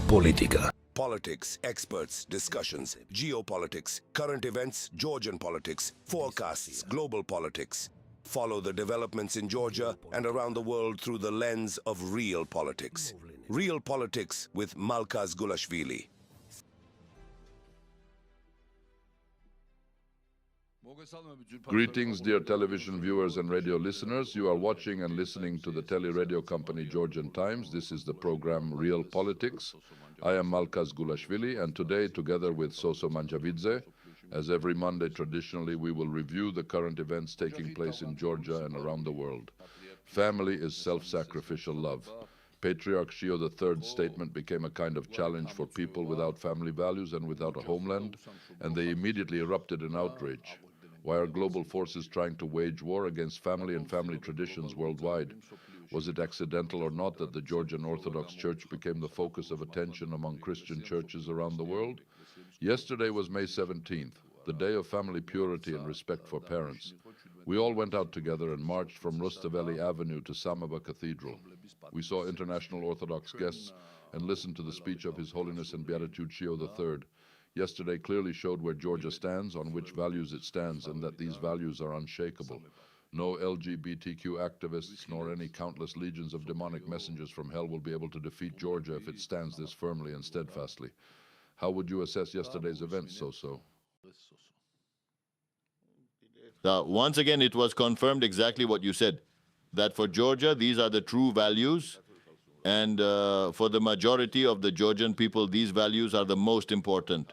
Politica. Politics, experts, discussions, geopolitics, current events, Georgian politics, forecasts, global politics. Follow the developments in Georgia and around the world through the lens of real politics. Real Politics with Malkaz Gulashvili. Greetings, dear television viewers and radio listeners. You are watching and listening to the tele-radio company Georgian Times. This is the program Real Politics. I am Malkaz Gulashvili, and today, together with Soso Manjavidze, as every Monday traditionally, we will review the current events taking place in Georgia and around the world. Family is self-sacrificial love. Patriarch Shio III's statement became a kind of challenge for people without family values and without a homeland, and they immediately erupted in outrage. Why are global forces trying to wage war against family and family traditions worldwide? Was it accidental or not that the Georgian Orthodox Church became the focus of attention among Christian churches around the world? Yesterday was May 17th, the day of family purity and respect for parents. We all went out together and marched from Rustaveli Avenue to Samaba Cathedral. We saw international Orthodox guests and listened to the speech of His Holiness and Beatitude Shio III. Yesterday clearly showed where Georgia stands, on which values it stands, and that these values are unshakable. No LGBTQ activists nor any countless legions of demonic messengers from hell will be able to defeat Georgia if it stands this firmly and steadfastly. How would you assess yesterday's events, Soso? Once again, it was confirmed exactly what you said, that for Georgia, these are the true values, and for the majority of the Georgian people, these values are the most important.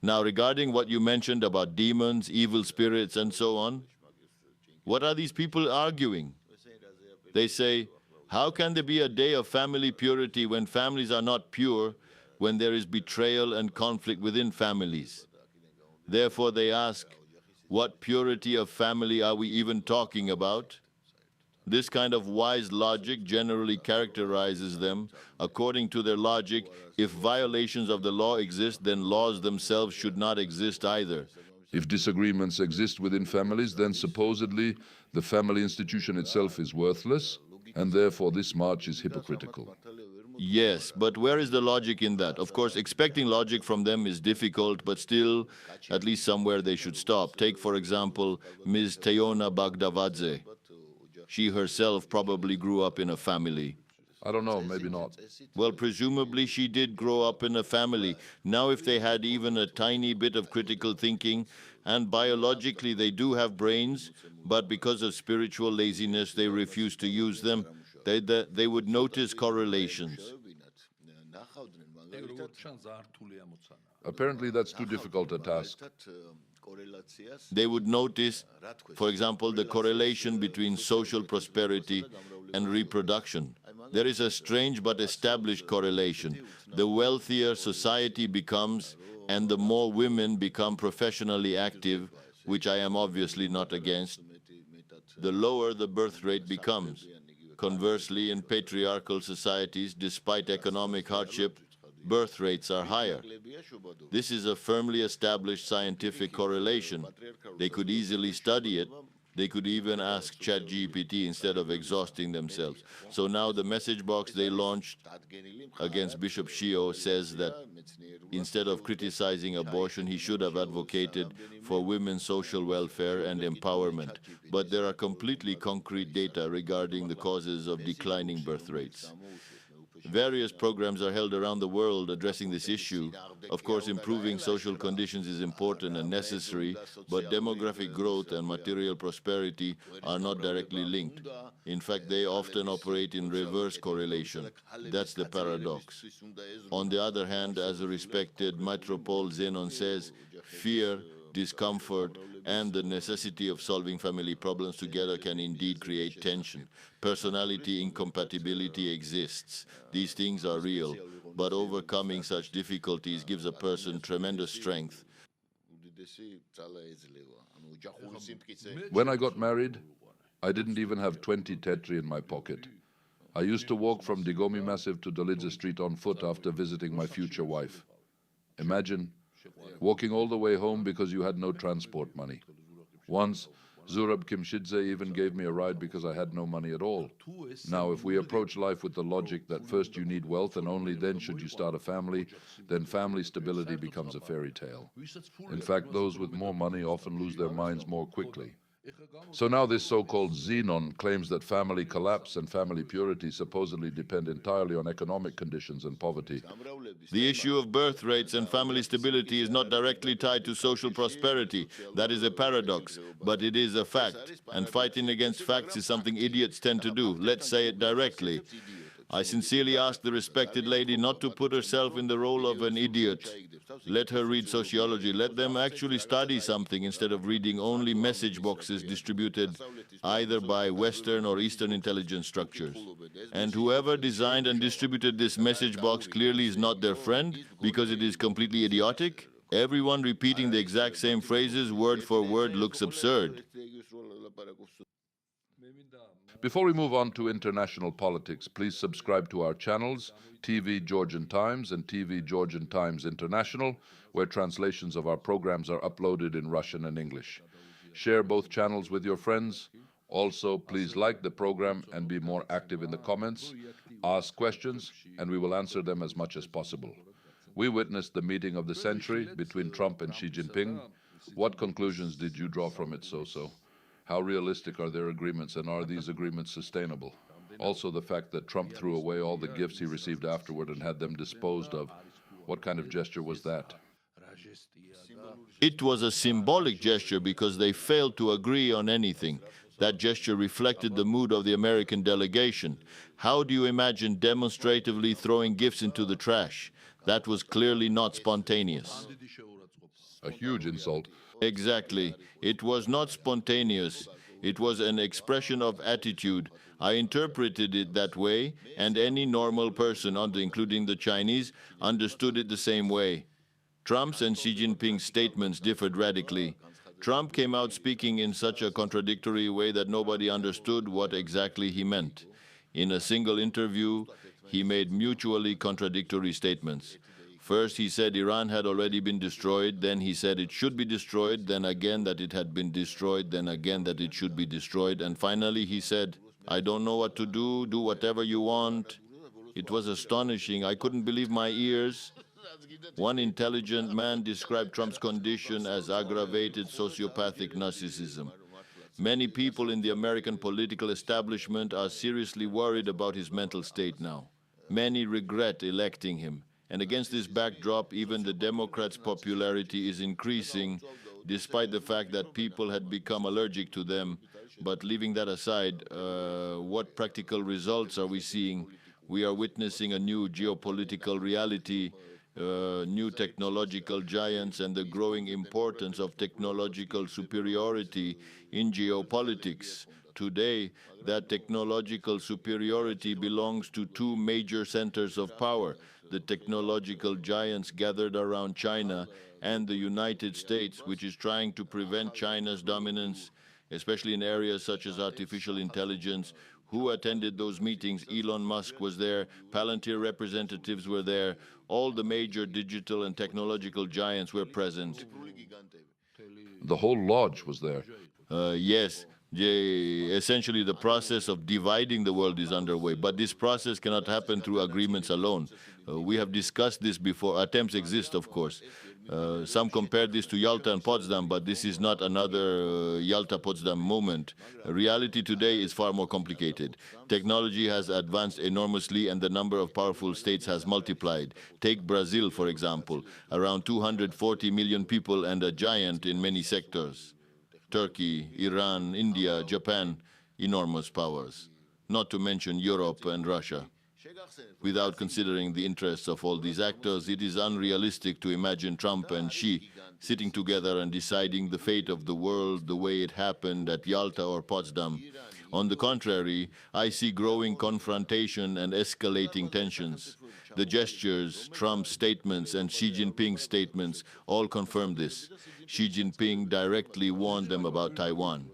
Now, regarding what you mentioned about demons, evil spirits, and so on, what are these people arguing? They say, how can there be a day of family purity when families are not pure, when there is betrayal and conflict within families? Therefore, they ask, what purity of family are we even talking about? This kind of wise logic generally characterizes them. According to their logic, if violations of the law exist, then laws themselves should not exist either. If disagreements exist within families, then supposedly the family institution itself is worthless, and therefore this march is hypocritical. Yes, but where is the logic in that? Of course, expecting logic from them is difficult, but still, at least somewhere they should stop. Take, for example, Ms. Teyona Bagdavadze. She herself probably grew up in a family. I don't know, maybe not. Well, presumably she did grow up in a family. Now, if they had even a tiny bit of critical thinking, and biologically they do have brains, but because of spiritual laziness they refuse to use them, they would notice correlations. Apparently that's too difficult a task. They would notice, for example, the correlation between social prosperity and reproduction. There is a strange but established correlation. The wealthier society becomes, and the more women become professionally active, which I am obviously not against, the lower the birth rate becomes. Conversely, in patriarchal societies, despite economic hardship, birth rates are higher. This is a firmly established scientific correlation. They could easily study it. They could even ask ChatGPT instead of exhausting themselves. So now the message box they launched against Bishop Shio says that instead of criticizing abortion, he should have advocated for women's social welfare and empowerment. But there are completely concrete data regarding the causes of declining birth rates. Various programs are held around the world addressing this issue. Of course, improving social conditions is important and necessary, but demographic growth and material prosperity are not directly linked. In fact, they often operate in reverse correlation. That's the paradox. On the other hand, as a respected Metropole Zenon says, fear, discomfort, and the necessity of solving family problems together can indeed create tension. Personality incompatibility exists. These things are real, but overcoming such difficulties gives a person tremendous strength. When I got married, I didn't even have 20 tetri in my pocket. I used to walk from Digomi Massive to Dolidze Street on foot after visiting my future wife. Imagine walking all the way home because you had no transport money. Once, Zurab Kimshidze even gave me a ride because I had no money at all. Now, if we approach life with the logic that first you need wealth and only then should you start a family, then family stability becomes a fairy tale. In fact, those with more money often lose their minds more quickly. So now this so-called Xenon claims that family collapse and family purity supposedly depend entirely on economic conditions and poverty. The issue of birth rates and family stability is not directly tied to social prosperity. That is a paradox, but it is a fact. And fighting against facts is something idiots tend to do. Let's say it directly. I sincerely ask the respected lady not to put herself in the role of an idiot. Let her read sociology. Let them actually study something instead of reading only message boxes distributed either by Western or Eastern intelligence structures. And whoever designed and distributed this message box clearly is not their friend because it is completely idiotic. Everyone repeating the exact same phrases word for word looks absurd. Before we move on to international politics, please subscribe to our channels, TV Georgian Times and TV Georgian Times International, where translations of our programs are uploaded in Russian and English. Share both channels with your friends. Also, please like the program and be more active in the comments. Ask questions, and we will answer them as much as possible. We witnessed the meeting of the century between Trump and Xi Jinping. What conclusions did you draw from it, Soso? How realistic are their agreements, and are these agreements sustainable? Also, the fact that Trump threw away all the gifts he received afterward and had them disposed of. What kind of gesture was that? It was a symbolic gesture because they failed to agree on anything. That gesture reflected the mood of the American delegation. How do you imagine demonstratively throwing gifts into the trash? That was clearly not spontaneous. A huge insult. Exactly. It was not spontaneous. It was an expression of attitude. I interpreted it that way, and any normal person, including the Chinese, understood it the same way. Trump's and Xi Jinping's statements differed radically. Trump came out speaking in such a contradictory way that nobody understood what exactly he meant. In a single interview, he made mutually contradictory statements. First, he said Iran had already been destroyed, then he said it should be destroyed, then again that it had been destroyed, then again that it should be destroyed, and finally he said, I don't know what to do whatever you want. It was astonishing. I couldn't believe my ears. One intelligent man described Trump's condition as aggravated sociopathic narcissism. Many people in the American political establishment are seriously worried about his mental state now. Many regret electing him. And against this backdrop, even the Democrats' popularity is increasing, despite the fact that people had become allergic to them. But leaving that aside, what practical results are we seeing? We are witnessing a new geopolitical reality, new technological giants, and the growing importance of technological superiority in geopolitics. Today, that technological superiority belongs to two major centers of power, the technological giants gathered around China and the United States, which is trying to prevent China's dominance, especially in areas such as artificial intelligence. Who attended those meetings? Elon Musk was there, Palantir representatives were there, all the major digital and technological giants were present. The whole lodge was there. Yes. Essentially, the process of dividing the world is underway, but this process cannot happen through agreements alone. We have discussed this before. Attempts exist, of course. Some compared this to Yalta and Potsdam, but this is not another Yalta-Potsdam moment. Reality today is far more complicated. Technology has advanced enormously and the number of powerful states has multiplied. Take Brazil, for example, around 240 million people and a giant in many sectors. Turkey, Iran, India, Japan, enormous powers, not to mention Europe and Russia. Without considering the interests of all these actors, it is unrealistic to imagine Trump and Xi sitting together and deciding the fate of the world the way it happened at Yalta or Potsdam. On the contrary, I see growing confrontation and escalating tensions. The gestures, Trump's statements, and Xi Jinping's statements all confirm this. Xi Jinping directly warned them about Taiwan.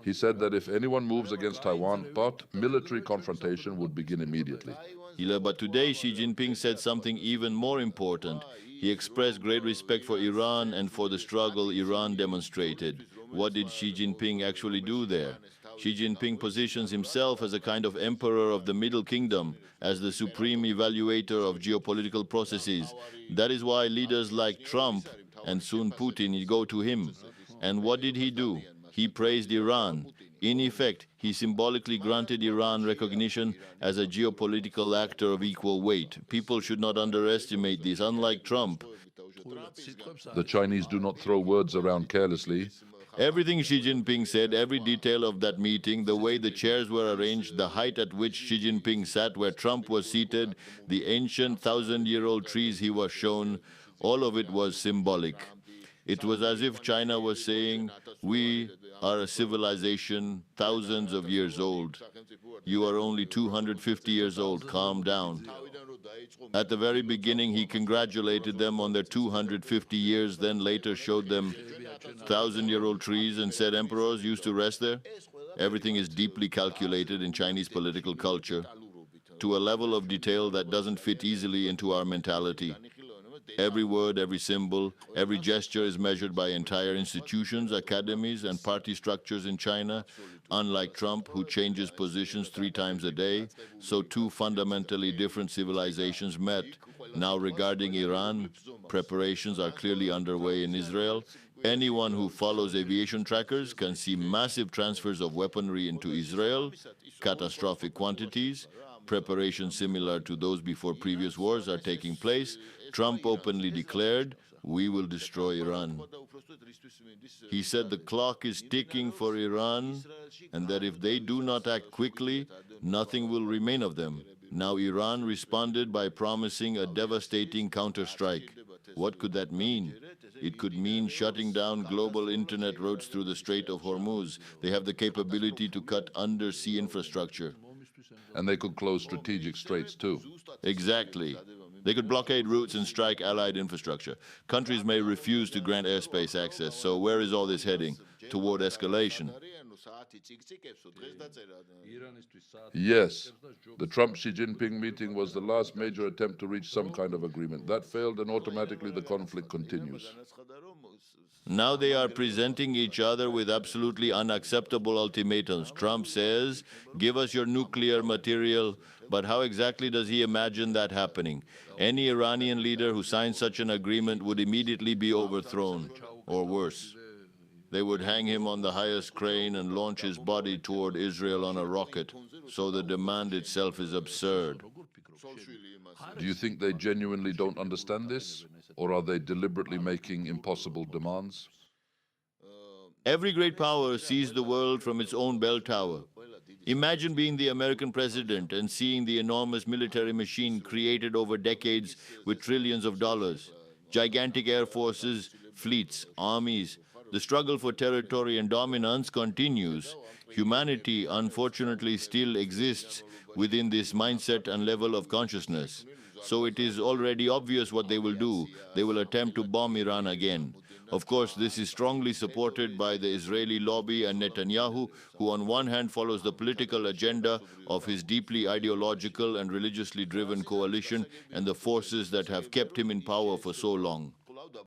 He said that if anyone moves against Taiwan, military confrontation would begin immediately. But today Xi Jinping said something even more important. He expressed great respect for Iran and for the struggle Iran demonstrated. What did Xi Jinping actually do there? Xi Jinping positions himself as a kind of emperor of the Middle Kingdom, as the supreme evaluator of geopolitical processes. That is why leaders like Trump and soon Putin go to him. And what did he do? He praised Iran. In effect, he symbolically granted Iran recognition as a geopolitical actor of equal weight. People should not underestimate this. Unlike Trump, The Chinese do not throw words around carelessly. everything Xi Jinping said, every detail of that meeting, the way the chairs were arranged, the height at which Xi Jinping sat where Trump was seated, the ancient thousand-year-old trees he was shown, all of it was symbolic. It was as if China was saying, we are a civilization thousands of years old. You are only 250 years old. Calm down. At the very beginning, he congratulated them on their 250 years, then later showed them thousand-year-old trees and said emperors used to rest there. Everything is deeply calculated in Chinese political culture to a level of detail that doesn't fit easily into our mentality. Every word, every symbol, every gesture is measured by entire institutions, academies, and party structures in China. Unlike Trump, who changes positions 3 times a day, so 2 fundamentally different civilizations met. Now, regarding Iran, preparations are clearly underway in Israel. Anyone who follows aviation trackers can see massive transfers of weaponry into Israel, catastrophic quantities. Preparations similar to those before previous wars are taking place. Trump openly declared, we will destroy Iran. He said the clock is ticking for Iran and that if they do not act quickly, nothing will remain of them. Now Iran responded by promising a devastating counterstrike. What could that mean? It could mean shutting down global internet routes through the Strait of Hormuz. They have the capability to cut undersea infrastructure. And they could close strategic straits too. Exactly. They could blockade routes and strike allied infrastructure. Countries may refuse to grant airspace access. So where is all this heading? Toward escalation. Yes, the Trump-Xi Jinping meeting was the last major attempt to reach some kind of agreement. That failed, and automatically the conflict continues. Now they are presenting each other with absolutely unacceptable ultimatums. Trump says, give us your nuclear material, but how exactly does he imagine that happening? Any Iranian leader who signs such an agreement would immediately be overthrown, or worse. They would hang him on the highest crane and launch his body toward Israel on a rocket. So the demand itself is absurd. Do you think they genuinely don't understand this? Or are they deliberately making impossible demands? Every great power sees the world from its own bell tower. Imagine being the American president and seeing the enormous military machine created over decades with trillions of dollars. Gigantic air forces, fleets, armies. The struggle for territory and dominance continues. Humanity, unfortunately, still exists within this mindset and level of consciousness. So it is already obvious what they will do. They will attempt to bomb Iran again. Of course, this is strongly supported by the Israeli lobby and Netanyahu, who on one hand follows the political agenda of his deeply ideological and religiously driven coalition and the forces that have kept him in power for so long.